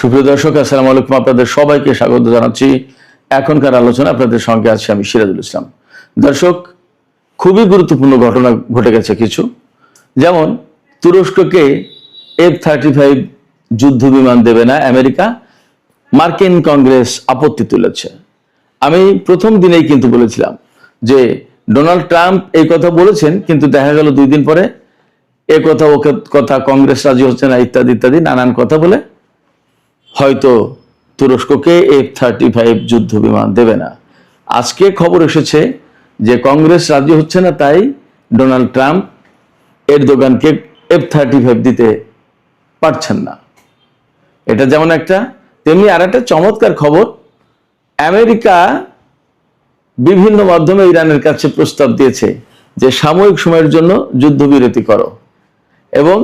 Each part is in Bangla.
সুপ্রিয় দর্শক, আসসালামু আলাইকুম। আপনাদের সবাইকে স্বাগত জানাচ্ছি। এখনকার আলোচনা আপনাদের সঙ্গে আছি আমি সিরাজুল ইসলাম। দর্শক, খুবই গুরুত্বপূর্ণ ঘটনা ঘটে গেছে কিছু। যেমন তুরস্ককে F-35 যুদ্ধ বিমান দেবে না আমেরিকা, মার্কিন কংগ্রেস আপত্তি তুলেছে। আমি প্রথম দিনেই কিন্তু বলেছিলাম যে ডোনাল্ড ট্রাম্প এই কথা বলেছেন, কিন্তু দেখা গেল 2 দিন পরে এ কথা ও কথা, কংগ্রেস রাজি হচ্ছে না, ইত্যাদি ইত্যাদি নানান কথা বলে হয়তো তুরস্ককে F-35 যুদ্ধ বিমান দেবে না। আজকে খবর এসেছে যে কংগ্রেস রাজি হচ্ছে না, তাই ডোনাল্ড ট্রাম্প এরদোগানকে F-35 দিতে পারছেন না। এটা যেমন একটা, তেমনি আর একটা চমৎকার খবর। আমেরিকা বিভিন্ন মাধ্যমে ইরানের কাছে প্রস্তাব দিয়েছে যে সাময়িক সময়ের জন্য যুদ্ধবিরতি করো, এবং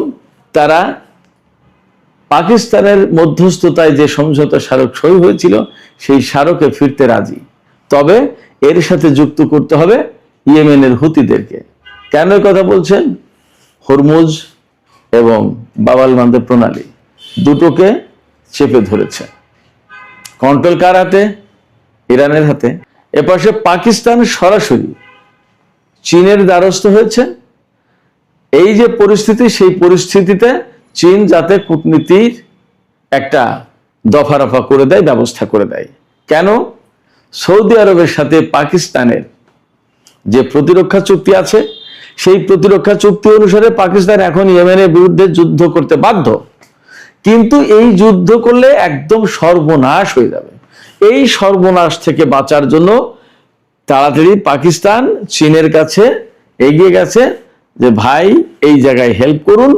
তারা পাকিস্তানের মধ্যস্থতায় যে সমঝোতা স্মারক সই হয়েছিল সেই স্মারকে ফিরতে রাজি, তবে এর সাথে যুক্ত করতে হবে ইয়েমেনের হুতিদেরকে। কেন কথা বলছেন? হরমুজ এবং বাবাল মান্দেব প্রণালী দুটোকে চেপে ধরেছে। কন্ট্রোল কার হাতে? ইরানের হাতে। এপাশে পাকিস্তান সরাসরি চীনের দ্বারস্থ হয়েছে। এই যে পরিস্থিতি, সেই পরিস্থিতিতে চীন যাতে কূটনীতির একটা দফা রফা করে দেয়, ব্যবস্থা করে দেয়। কেন? সৌদি আরবের সাথে পাকিস্তানের যে প্রতিরক্ষা চুক্তি আছে, সেই প্রতিরক্ষা চুক্তি অনুসারে পাকিস্তান এখন ইয়েমেনের বিরুদ্ধে যুদ্ধ করতে বাধ্য, কিন্তু এই যুদ্ধ করলে একদম সর্বনাশ হয়ে যাবে। এই সর্বনাশ থেকে বাঁচার জন্য তাড়াতাড়ি পাকিস্তান চীনের কাছে এগিয়ে গেছে যে ভাই এই জায়গায় হেল্প করুন,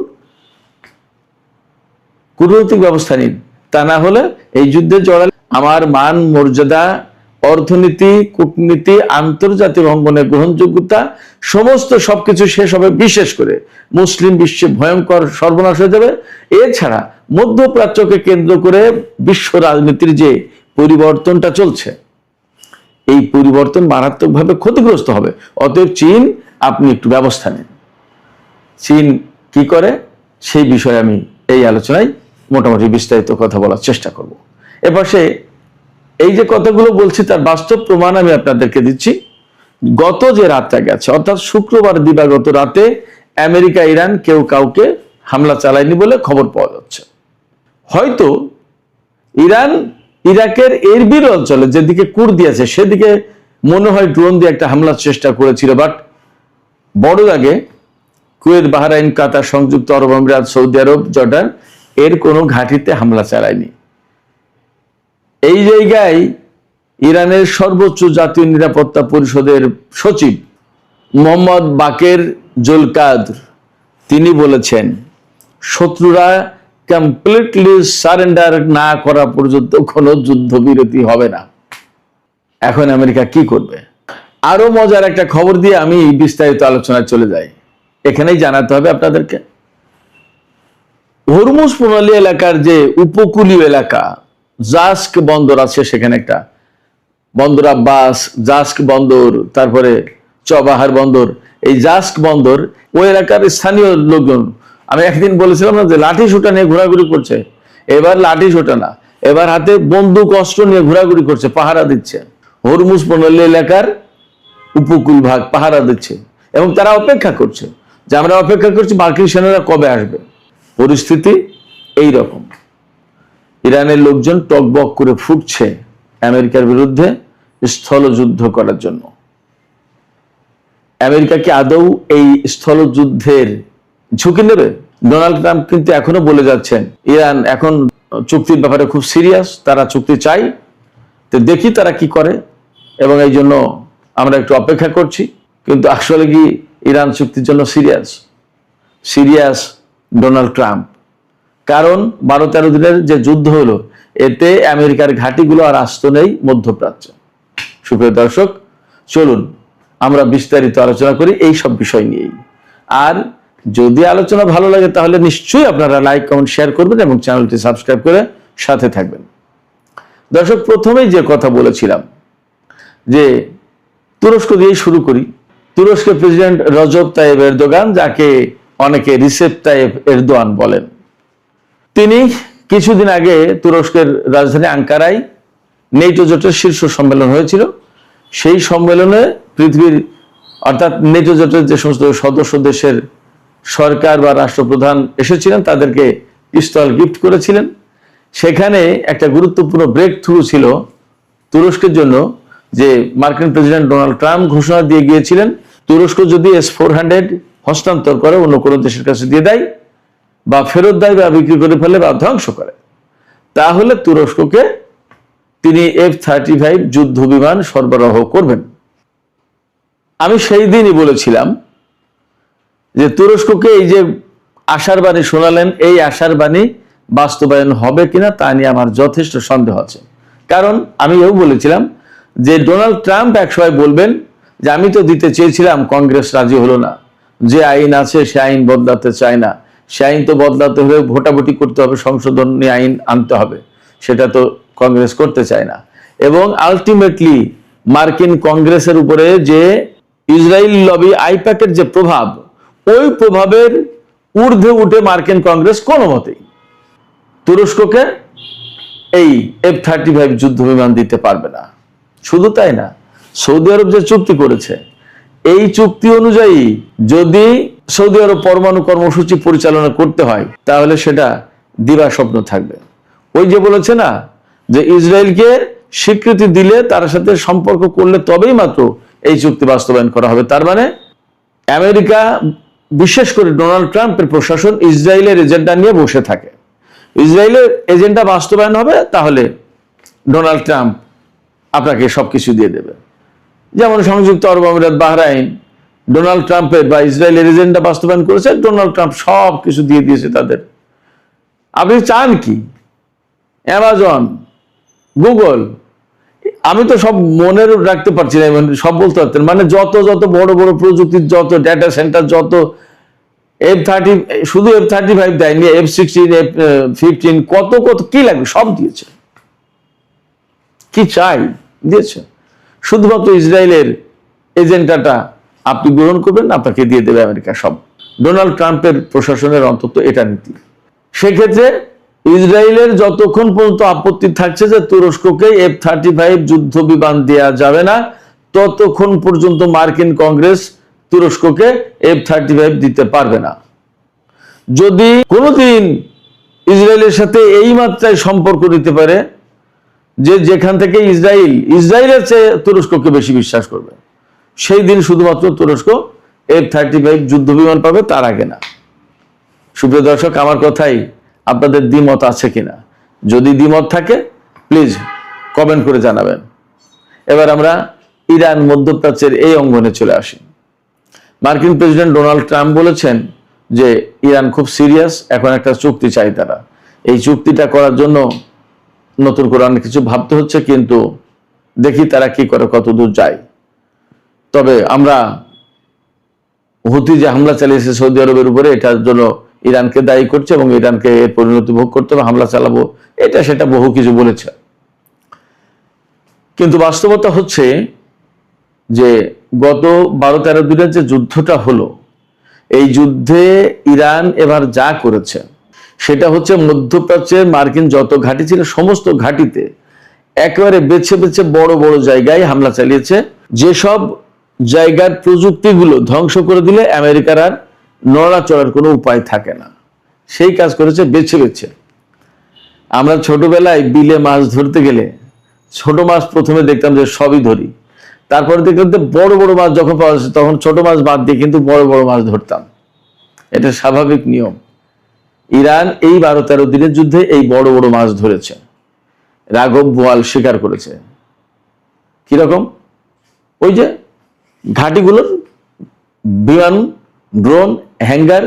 কূটনৈতিক ব্যবস্থা নিন, তা না হলে এই যুদ্ধে জড়ালে আমার মান মর্যাদা, অর্থনীতি, কূটনীতি, আন্তর্জাতিক অঙ্গনে গ্রহণযোগ্যতা সমস্ত সবকিছু শেষ হবে, বিশেষ করে মুসলিম বিশ্বে ভয়ঙ্কর সর্বনাশ হয়ে যাবে। এছাড়া মধ্যপ্রাচ্যকে কেন্দ্র করে বিশ্ব রাজনীতির যে পরিবর্তনটা চলছে, এই পরিবর্তন মারাত্মকভাবে ক্ষতিগ্রস্ত হবে। অতএব চীন, আপনি একটু ব্যবস্থা নিন। চীন কি করে সেই বিষয়ে আমি এই আলোচনায় মোটামুটি বিস্তারিত কথা বলার চেষ্টা করব। এপাশে এই যে কথাগুলো বলছি তার বাস্তব প্রমাণ আমি আপনাদেরকে দিচ্ছি। গত যে রাতটা গেছে, অর্থাৎ শুক্রবার দিবাগত রাতে আমেরিকা ইরান কেউ কাউকে হামলা চালায়নি বলে খবর পাওয়া যাচ্ছে। হয়তো ইরান ইরাকের এরবিল অঞ্চলে যেদিকে কুর্দি আছে সেদিকে মনে হয় ড্রোন দিয়ে একটা হামলার চেষ্টা করেছিল, বাট বড় আগে কুয়েত, বাহরাইন, কাতার, সংযুক্ত আরব আমিরাত, সৌদি আরব, জর্ডান এর কোনো ঘাঁটিতে হামলা চালায়নি। এই জায়গায় ইরানের সর্বোচ্চ জাতীয় নিরাপত্তা পরিষদের সচিব মোহাম্মদ বাকের জুলকাদর তিনি বলেছেন, শত্রুরা কমপ্লিটলি সারেন্ডার না করা পর্যন্ত কোনো যুদ্ধবিরতি হবে না। এখন আমেরিকা কি করবে? আরো মজার একটা খবর দিয়ে আমি বিস্তারিত আলোচনায় চলে যাই। এখানেই জানাতে হবে আপনাদেরকে, হরমুজ প্রণালী এলাকার যে উপকূলীয় এলাকা জাস্ক বন্দর আছে, সেখানে একটা বন্দর আব্বাস, জাস্ক বন্দর, তারপরে চবাহার বন্দর, এই জাস্ক বন্দর ওই এলাকার স্থানীয় লোকজন, আমি একদিন বলেছিলাম না যে লাঠি সোটা নিয়ে ঘোরাঘুরি করছে, এবার লাঠি সোটা না, এবার হাতে বন্দুক অস্ত্র নিয়ে ঘোরাঘুরি করছে, পাহারা দিচ্ছে। হরমুজ প্রণালী এলাকার উপকূল ভাগ পাহারা দিচ্ছে, এবং তারা অপেক্ষা করছে যে আমরা অপেক্ষা করছি মার্কিন সেনারা কবে আসবে। পরিস্থিতি এই রকম। ইরানের লোকজন টকবক করে ফুটছে আমেরিকার বিরুদ্ধে স্থলযুদ্ধ করার জন্য। আমেরিকা কি আদৌ এই স্থলযুদ্ধের ঝুঁকি নেবে? ডোনাল্ড ট্রাম্প কিন্তু এখনো বলে যাচ্ছেন ইরান এখন চুক্তির ব্যাপারে খুব সিরিয়াস, তারা চুক্তি চাই, তো দেখি তারা কি করে, এবং এই জন্য আমরা একটু অপেক্ষা করছি। কিন্তু আসলে কি ইরান চুক্তির জন্য সিরিয়াস ডোনাল্ড ট্রাম্প? কারণ 12-13 দিনের যে যুদ্ধ হলো, এতে আমেরিকার ঘাঁটিগুলো আর আস্ত নেই মধ্যপ্রাচ্যে। সুপ্রিয় দর্শক, চলুন আমরা বিস্তারিত আলোচনা করি এই সব বিষয় নিয়েই। আর যদি আলোচনা ভালো লাগে তাহলে নিশ্চয়ই আপনারা লাইক, কমেন্ট, শেয়ার করবেন এবং চ্যানেলটি সাবস্ক্রাইব করে সাথে থাকবেন। দর্শক, প্রথমেই যে কথা বলেছিলাম যে তুরস্ক দিয়েই শুরু করি। তুরস্কের প্রেসিডেন্ট রজব তাইয়েব এরদোগান, যাকে অনেকে রিসেপ তাইয়েব এরদোয়ান বলেন, তিনি কিছুদিন আগে তুরস্কের রাজধানী আঙ্কারায় নেটো জোটের শীর্ষ সম্মেলন হয়েছিল। সেই সম্মেলনে পৃথিবীর অর্থাৎ নেটো জোটের যে সমস্ত সদস্য দেশের সরকার বা রাষ্ট্রপ্রধান এসেছিলেন তাদেরকে পিস্তল গিফট করেছিলেন। সেখানে একটা গুরুত্বপূর্ণ ব্রেক থ্রু ছিল তুরস্কের জন্য, যে মার্কিন প্রেসিডেন্ট ডোনাল্ড ট্রাম্প ঘোষণা দিয়ে গিয়েছিলেন তুরস্ক যদি S-400 হস্তান্তর করে অন্য কোনো দেশের কাছে দিয়ে দেয় বা ফেরত দেয় বা বিক্রি করে ফেলে বা ধ্বংস করে, তাহলে তুরস্ককে তিনি F-35 যুদ্ধ বিমান সরবরাহ করবেন। আমি সেই দিনই বলেছিলাম যে তুরস্ককে এই যে আশার বাণী শোনালেন, এই আশার বাণী বাস্তবায়ন হবে কিনা তা নিয়ে আমার যথেষ্ট সন্দেহ আছে। কারণ আমি এও বলেছিলাম যে ডোনাল্ড ট্রাম্প একসময় বলবেন যে আমি তো দিতে চেয়েছিলাম, কংগ্রেস রাজি হলো না, যে আইন আছে সে আইন বদলাতে চায় না, সে আইন তো বদলাতে হলে ভোটাভুটি করতে হবে, সংশোধনী আইন আনতে হবে, সেটা তো কংগ্রেস করতে চায় না। এবং আলটিমেটলি মার্কিন কংগ্রেসের উপরে যে ইসরায়েল লবি আইপ্যাকের যে প্রভাব, ওই প্রভাবের ঊর্ধ্বে উঠে মার্কিন কংগ্রেস কোনো মতেই তুরস্ককে এই F-35 যুদ্ধ বিমান দিতে পারবে না। শুধু তাই না, সৌদি আরব যে চুক্তি করেছে, এই চুক্তি অনুযায়ী যদি সৌদি আরব পরমাণু কর্মসূচি পরিচালনা করতে হয় তাহলে সেটা দিবা স্বপ্ন থাকবে। ওই যে বলেছে না যে ইসরায়েলকে স্বীকৃতি দিলে তার সাথে সম্পর্ক করলে তবেই মাত্র এই চুক্তি বাস্তবায়ন করা হবে। তার মানে আমেরিকা, বিশেষ করে ডোনাল্ড ট্রাম্পের প্রশাসন ইসরায়েলের এজেন্ডা নিয়ে বসে থাকে। ইসরায়েলের এজেন্ডা বাস্তবায়ন হবে তাহলে ডোনাল্ড ট্রাম্প আপনাকে সবকিছু দিয়ে দেবে। যেমন সংযুক্ত আরব আমিরাত, বাহরাইন ডোনাল্ড ট্রাম্পের বা ইসরায়েলের এজেন্ডা বাস্তবায়ন করেছে, ডোনাল্ড ট্রাম্প সব কিছু দিয়ে দিয়েছে তাদের। আপনি চান কি? অ্যামাজন, গুগল, আমি তো সব মনে রাখতে পারছি না, সব বলতে পারতেন, মানে যত যত বড় বড় প্রযুক্তির যত ডেটা সেন্টার, যত F-30, শুধু F-35 দেয়নি, F-16, F-15, কত কত কি লাগবে সব দিয়েছে। কি চাই দিয়েছে, শুধুমাত্র ইসরায়েলের এজেন্ডাটা আপনি গ্রহণ করবেন, আপনাকে দিয়ে দেবে আমেরিকা সব। ডোনাল্ড ট্রাম্পের প্রশাসনের অন্তত এটা নীতি। সেক্ষেত্রে ইসরায়েলের যতক্ষণ পর্যন্ত আপত্তি থাকছে যে তুরস্ককে F-35 যুদ্ধ বিমান দেওয়া যাবে না, ততক্ষণ পর্যন্ত মার্কিন কংগ্রেস তুরস্ককে F-35 দিতে পারবে না। যদি কোনোদিন ইসরায়েলের সাথে এই মাত্রায় সম্পর্ক নিতে পারে যে যেখান থেকে ইসরায়েলের চেয়ে তুরস্ককে বেশি বিশ্বাস করবে, সেই দিন শুধুমাত্র তুরস্ক F-35 যুদ্ধ বিমান পাবে, তার আগে না। সুপ্রিয় দর্শক, আমার কথাই আপনাদের দ্বিমত আছে কিনা? যদি দ্বিমত থাকে প্লিজ কমেন্ট করে জানাবেন। এবার আমরা ইরান মধ্যপ্রাচ্যের এই অঙ্গনে চলে আসি। মার্কিন প্রেসিডেন্ট ডোনাল্ড ট্রাম্প বলেছেন যে ইরান খুব সিরিয়াস, এখন একটা চুক্তি চাই তারা। এই চুক্তিটা করার জন্য নতুন করে অনেক কিছু ভাবতে হচ্ছে, কিন্তু দেখি তারা কি করে, কত দূর যায়। তবে আমরা হুতি যে হামলা চালিয়েছে সৌদি আরবের উপরে, এটার জন্য ইরানকে দায়ী করছে এবং ইরানকে এর পরিণতি ভোগ করতে হবে, হামলা চালাবো, এটা সেটা বহু কিছু বলেছে। কিন্তু বাস্তবতা হচ্ছে যে গত 12-13 দিনের যে যুদ্ধটা হলো, এই যুদ্ধে ইরান এবার যা করেছে সেটা হচ্ছে মধ্যপ্রাচ্যের মার্কিন যত ঘাঁটি ছিল সমস্ত ঘাঁটিতে একেবারে বেছে বেছে বড় বড় জায়গায় হামলা চালিয়েছে। যেসব জায়গার প্রযুক্তিগুলো ধ্বংস করে দিলে আমেরিকার আর নড়াচড়ার কোনো উপায় থাকে না, সেই কাজ করেছে বেছে বেছে। আমরা ছোটবেলায় বিলে মাছ ধরতে গেলে ছোট মাছ প্রথমে দেখতাম যে সবই ধরি, তারপরে দেখলাম যে বড় বড় মাছ যখন পাওয়া যাচ্ছে তখন ছোট মাছ বাদ দিয়ে কিন্তু বড় বড় মাছ ধরতাম। এটা স্বাভাবিক নিয়ম। ইরান এই 12-13 দিনের যুদ্ধে এই বড় বড় মাছ ধরেছে, রাঘব বোয়াল শিকার করেছে। কিরকম? ওই যে ঘাঁটিগুলোর বিমান, ড্রোন, হ্যাঙ্গার,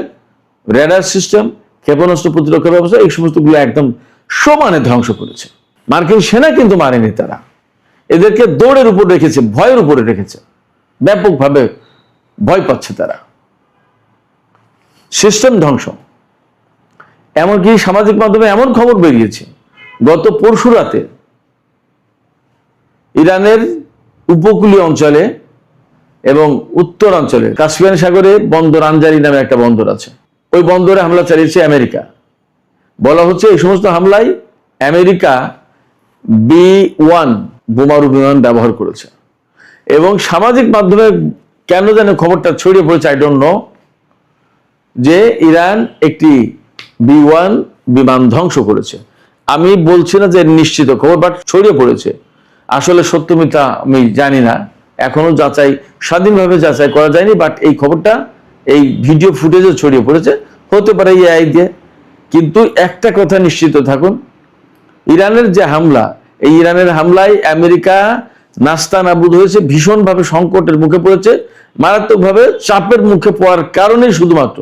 রেডার সিস্টেম, ক্ষেপণাস্ত্র প্রতিরক্ষা ব্যবস্থা, এই সমস্তগুলো একদম সমানে ধ্বংস করেছে। মার্কিন সেনা কিন্তু মারেনি, তারা এদেরকে দৌড়ের উপর রেখেছে, ভয়ের উপরে রেখেছে, ব্যাপকভাবে ভয় পাচ্ছে তারা। সিস্টেম ধ্বংস। এমনকি সামাজিক মাধ্যমে এমন খবর বেরিয়েছে, গত পরশু রাতে ইরানের উপকূলীয় অঞ্চলে এবং উত্তরাঞ্চলে কাস্পিয়ান সাগরে বন্দর আনজারি নামে একটা বন্দর আছে, ওই বন্দরে হামলা চালিয়েছে আমেরিকা। বলা হচ্ছে এই সমস্ত হামলায় আমেরিকা B-1 বোমারু বিমান ব্যবহার করেছে। এবং সামাজিক মাধ্যমে কেন যেন খবরটা ছড়িয়ে পড়েছে, আই ডোন্ট নো, যে ইরান একটি B-1 বিমান ধ্বংস করেছে। আমি বলছি না যে নিশ্চিত খবর, বাট ছড়িয়ে পড়েছে। আসলে সত্য মিথ্যা আমি জানি না, এখনো স্বাধীনভাবে যাচাই করা যায়নি, বাট এই খবরটা এই ভিডিও ফুটেজে ছড়িয়ে পড়েছে, হতে পারে AI দিয়ে। কিন্তু একটা কথা নিশ্চিত থাকুন, ইরানের যে হামলা, এই ইরানের হামলায় আমেরিকা নাস্তানাবুদ হয়েছে, ভীষণভাবে সংকটের মুখে পড়েছে, মারাত্মকভাবে চাপের মুখে পড়ার কারণে শুধুমাত্র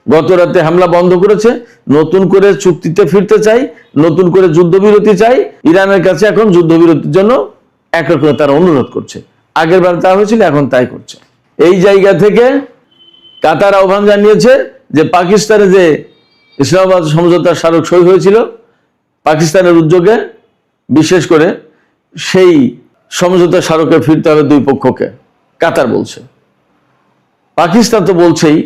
গত রাতে হামলা বন্ধ করেছে, নতুন করে চুক্তিতে ফিরতে চাই, নতুন করে যুদ্ধবিরতি চাই। ইরানের কাছে এখন যুদ্ধবিরতির জন্য একরকম তারা অনুরোধ করছে, আগের বার তা হয়েছিল, এখন তাই করছে। এই জায়গা থেকে কাতার আহ্বান জানিয়েছে যে পাকিস্তানে যে ইসলামাবাদ সমঝোতার স্মারক সই হয়েছিল পাকিস্তানের উদ্যোগে, বিশেষ করে সেই সমঝোতার স্মারকে ফিরতে হবে দুই পক্ষকে, কাতার বলছে। পাকিস্তান তো বলছেই,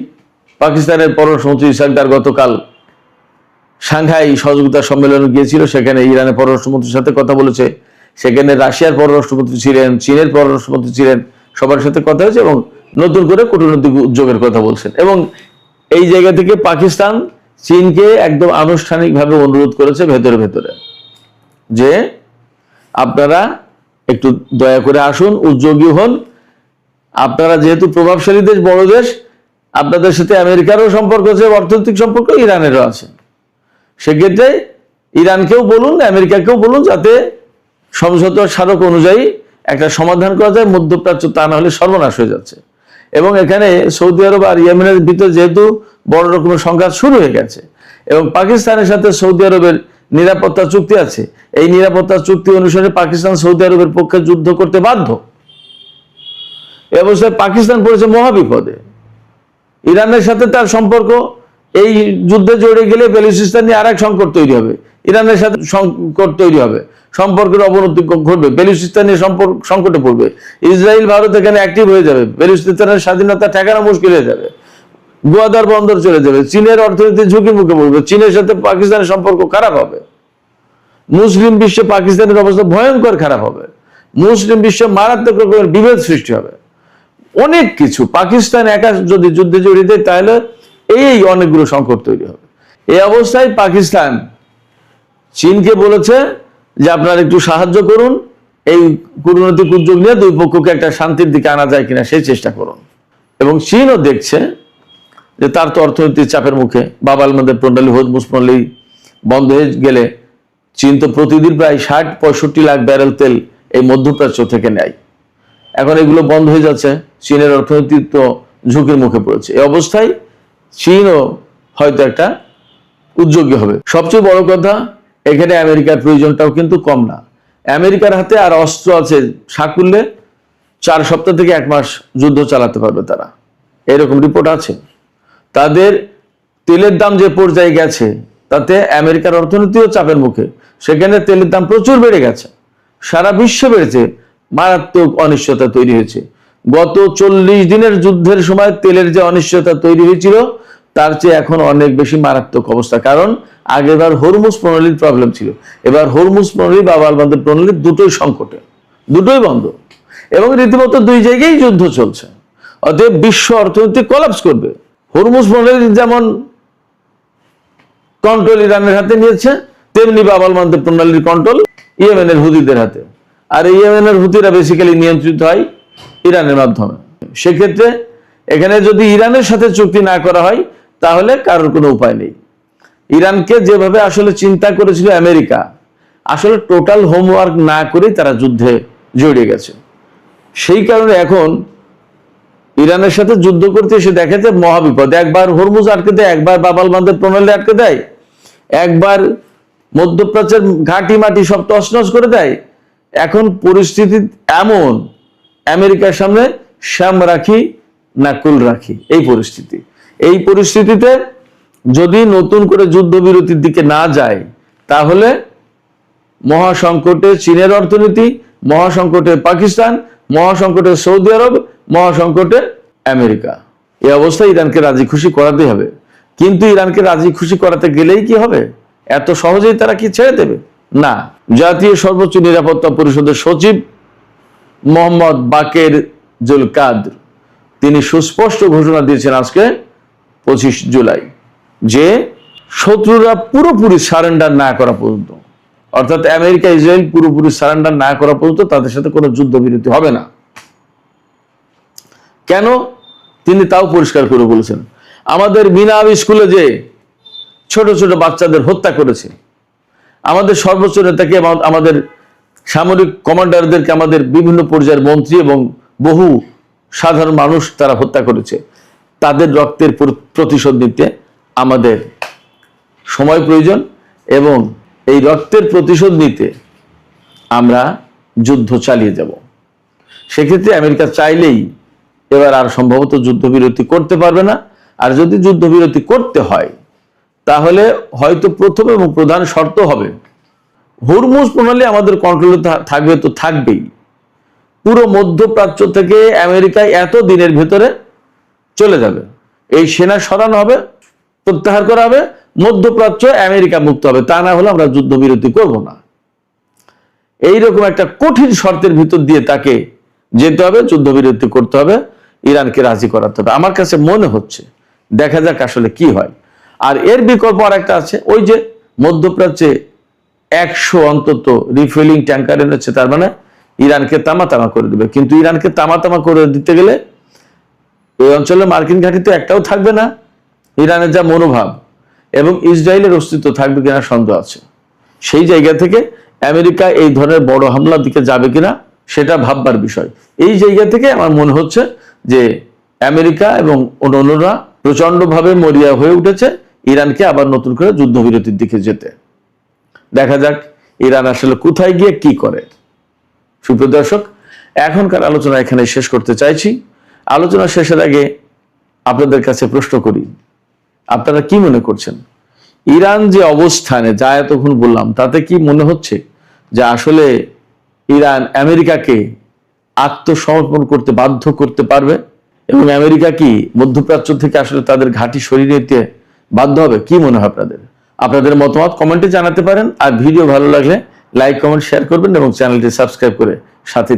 পাকিস্তানের পররাষ্ট্রমন্ত্রী ইসাকদার গতকাল সাংহাই সহযোগিতা সম্মেলনে গিয়েছিল, সেখানে ইরানের পররাষ্ট্রমন্ত্রীর সাথে কথা বলেছে, সেখানে রাশিয়ার পররাষ্ট্রমন্ত্রী ছিলেন, চীনের পররাষ্ট্রমন্ত্রী ছিলেন, সবার সাথে কথা হয়েছে এবং নতুন করে কূটনৈতিক উদ্যোগের কথা বলছেন। এবং এই জায়গা থেকে পাকিস্তান চীনকে একদম আনুষ্ঠানিকভাবে অনুরোধ করেছে ভেতরে ভেতরে যে আপনারা একটু দয়া করে আসুন, উদ্যোগী হন, আপনারা যেহেতু প্রভাবশালী দেশ, বড় দেশ, আপনাদের সাথে আমেরিকারও সম্পর্ক আছে, অর্থনৈতিক সম্পর্ক ইরানেরও আছে, সেক্ষেত্রে ইরানকেও বলুন, আমেরিকাকেও বলুন, যাতে সমঝোতার স্মারক অনুযায়ী একটা সমাধান করা যায়। মধ্যপ্রাচ্য তা না হলে সর্বনাশ হয়ে যাচ্ছে। এবং এখানে সৌদি আরব আর ইয়েমেনের ভিতরে যেহেতু বড় রকমের সংঘাত শুরু হয়ে গেছে এবং পাকিস্তানের সাথে সৌদি আরবের নিরাপত্তা চুক্তি আছে, এই নিরাপত্তা চুক্তি অনুসারে পাকিস্তান সৌদি আরবের পক্ষে যুদ্ধ করতে বাধ্য। এ অবস্থায় পাকিস্তান পড়েছে মহাবিপদে। ইরানের সাথে তার সম্পর্ক এই যুদ্ধে জড়িয়ে গেলে বেলুচিস্তান নিয়ে আর এক সংকট তৈরি হবে, ইরানের সাথে সংকট তৈরি হবে, সম্পর্কের অবনতি ঘটবে, বেলুচিস্তান নিয়ে সংকটে পড়বে, ইসরায়েল ভারত এখানে অ্যাক্টিভ হয়ে যাবে, বেলুচিস্তানের স্বাধীনতা ঠেকানো মুশকিল হয়ে যাবে, গোয়াদার বন্দর চলে যাবে, চীনের অর্থনীতি ঝুঁকির মুখে পড়বে, চীনের সাথে পাকিস্তানের সম্পর্ক খারাপ হবে, মুসলিম বিশ্বে পাকিস্তানের অবস্থা ভয়ঙ্কর খারাপ হবে, মুসলিম বিশ্বে মারাত্মক রকমের বিভেদ সৃষ্টি হবে, অনেক কিছু। পাকিস্তান একা যদি যুদ্ধে জড়িয়ে দেয় তাহলে এই অনেকগুলো সংকট তৈরি হবে। এই অবস্থায় পাকিস্তান চীনকে বলেছে যে আপনারা একটু সাহায্য করুন, এই কূটনৈতিক উদ্যোগ নিয়ে দুই পক্ষকে একটা শান্তির দিকে আনা যায় কিনা সেই চেষ্টা করুন। এবং চীনও দেখছে যে তার তো অর্থনৈতিক চাপের মুখে, বাব আল মান্দেব প্রণালী, হরমুজ প্রণালী বন্ধ হয়ে গেলে চীন তো প্রতিদিন প্রায় 60-65 লাখ ব্যারেল তেল এই মধ্যপ্রাচ্য থেকে নেয়, এখন এগুলো বন্ধ হয়ে যাচ্ছে, চীনের অর্থনীতি তো ঝুঁকির মুখে পড়েছে। এই অবস্থায় চীনও হয়তো একটা উদ্যোগী হবে। সবচেয়ে বড় কথা, এখানে আমেরিকার প্রয়োজনটাও কিন্তু কম না। আমেরিকার হাতে আর অস্ত্র আছে, সাকুল্যে 4 সপ্তাহ থেকে 1 মাস যুদ্ধ চালাতে পারবে তারা, এরকম রিপোর্ট আছে। তাদের তেলের দাম যে পর্যায়ে গেছে তাতে আমেরিকার অর্থনীতিও চাপের মুখে, সেখানে তেলের দাম প্রচুর বেড়ে গেছে, সারা বিশ্বে বেড়েছে, মারাত্মক অনিশ্চয়তা তৈরি হয়েছে। গত 40 দিনের যুদ্ধের সময় তেলের যে অনিশ্চয়তা তৈরি হয়েছিল তার চেয়ে এখন অনেক বেশি মারাত্মক অবস্থা। কারণ আগেরবার হরমুজ প্রণালীর প্রবলেম ছিল, এবার হরমুজ প্রণালী বা বাব আল মান্দেব প্রণালী দুটোই সংকটে, দুটোই বন্ধ এবং রীতিমতো দুই জায়গায় যুদ্ধ চলছে। অতএব বিশ্ব অর্থনীতি কোলাপস করবে। হরমুজ প্রণালী যেমন কন্ট্রোল ইরানের হাতে নিয়েছে, তেমনি বাব আল মান্দেব প্রণালীর কন্ট্রোল ইয়েমেনের হুদিদের হাতে, আর ইয়েমেনের হুদিরা বেসিক্যালি নিয়ন্ত্রিত হয় ইরানের মাধ্যমে। সেক্ষেত্রে এখানে যদি ইরানের সাথে চুক্তি না করা হয় তাহলে কারোর কোনো উপায় নেই। ইরানকে যেভাবে আসলে চিন্তা করেছিল আমেরিকা, আসলে টোটাল হোমওয়ার্ক না করেই তারা যুদ্ধে জড়িয়ে গেছে। সেই কারণে এখন ইরানের সাথে যুদ্ধ করতে এসে দেখে যে মহাবিপদ, একবার হরমুজ আটকে দেয়, একবার বাব আল মান্দেব প্রণালী আটকে দেয়, একবার মধ্যপ্রাচ্যের ঘাটি মাটি সব তছনছ করে দেয়। এখন পরিস্থিতি এমন, আমেরিকার সামনে শ্যাম রাখি না কুল রাখি এই পরিস্থিতি। এই পরিস্থিতিতে যদি নতুন করে যুদ্ধবিরতির দিকে না যায় তাহলে মহাসংকটে চীনের অর্থনীতি, মহাসংকটে পাকিস্তান, মহাসংকটে সৌদি আরব, মহাসংকটে আমেরিকা। এই অবস্থায় ইরানকে রাজি খুশি করাতে হবে। কিন্তু ইরানকে রাজি খুশি করাতে গেলেই কি হবে? এত সহজেই তারা কি ছেড়ে দেবে? না। জাতীয় সর্বোচ্চ নিরাপত্তা পরিষদের সচিব মোহাম্মদ বাকের জুলকাদ্র তিনি সুস্পষ্ট ঘোষণা দিয়েছেন আজকে 25 জুলাই যে শত্রুরা পুরোপুরি সারেন্ডার না করা পর্যন্ত, অর্থাৎ আমেরিকা ইসরায়েল পুরোপুরি সারেন্ডার না করা পর্যন্ত তাদের সাথে কোনো যুদ্ধবিরতি হবে না। কেন? তিনি তাও পরিষ্কার করে বলেছেন, আমাদের মিনাব স্কুলে যে ছোট ছোট বাচ্চাদের হত্যা করেছে, আমাদের সর্বোচ্চ নেতাকে, আমাদের সামরিক কমান্ডারদেরকে, আমাদের বিভিন্ন পর্যায়ের মন্ত্রী এবং বহু সাধারণ মানুষ তারা হত্যা করেছে, তাদের রক্তের প্রতিশোধ নিতে আমাদের সময় প্রয়োজন এবং এই রক্তের প্রতিশোধ নিতে আমরা যুদ্ধ চালিয়ে যাব। সেক্ষেত্রে আমেরিকা চাইলেই এবার আর সম্ভবত যুদ্ধবিরতি করতে পারবে না। আর যদি যুদ্ধবিরতি করতে হয় তাহলে হয়তো প্রথম এবং প্রধান শর্ত হবে হরমুজ প্রণালী আমাদের কন্ট্রোলে থাকবে, তো থাকবেই। পুরো মধ্যপ্রাচ্য থেকে আমেরিকা এত দিনের ভেতরে চলে যাবে, এই সেনা সরানো হবে, প্রত্যাহার করা হবে, মধ্যপ্রাচ্য আমেরিকা মুক্ত হবে। তা না হলে আমরা যুদ্ধবিরতি করব না। এইরকম একটা কঠিন শর্তের ভিতর দিয়ে তাকে যেতে হবে, যুদ্ধবিরতি করতে হবে, ইরানকে রাজি করাতে হবে। আমার কাছে মনে হচ্ছে, দেখা যাক আসলে কি হয়। আর এর বিকল্প আর একটা আছে, ওই যে মধ্যপ্রাচ্যে 100 অন্তত রিফিলিং ট্যাঙ্কার এনেছে, তার মানে ইরানকে তামা করে দেবে। কিন্তু ইরানকে তামা করে দিতে গেলে এই অঞ্চলে মার্কিন ঘাঁটি তো একটাও থাকবে না। ইরানের যা মনোভাব এবং ইসরায়েলের অস্তিত্ব থাকবে কিনা সন্দেহ আছে। সেই জায়গা থেকে আমেরিকা এই ধরনের বড় হামলার দিকে যাবে কিনা সেটা ভাববার বিষয়। এই জায়গা থেকে আমার মনে হচ্ছে যে আমেরিকা এবং অন্যরা প্রচন্ডভাবে মরিয়া হয়ে উঠেছে ইরানকে আবার নতুন করে যুদ্ধবিরতির দিকে যেতে। দেখা যাক ইরান আসলে কোথায় গিয়ে কি করে। সুপ্রিয় দর্শক, এখনকার আলোচনা এখানে শেষ করতে চাইছি। আলোচনা শেষের আগে আপনাদের কাছে প্রশ্ন করি, আপনারা কি মনে করছেন? ইরান যে অবস্থানে, যা এতক্ষণ বললাম, তাতে কি মনে হচ্ছে যে আসলে ইরান আমেরিকাকে আত্মসমর্পণ করতে বাধ্য করতে পারবে এবং আমেরিকা কি মধ্যপ্রাচ্য থেকে আসলে তাদের ঘাঁটি সরিয়ে নিতে বাধ্য হবে? কি মনে হয় আপনাদের? আপনাদের মতামত কমেন্টে জানাতে পারেন। আর ভিডিও ভালো লাগলে লাইক, কমেন্ট, শেয়ার করবেন এবং চ্যানেলটি সাবস্ক্রাইব করে সাথে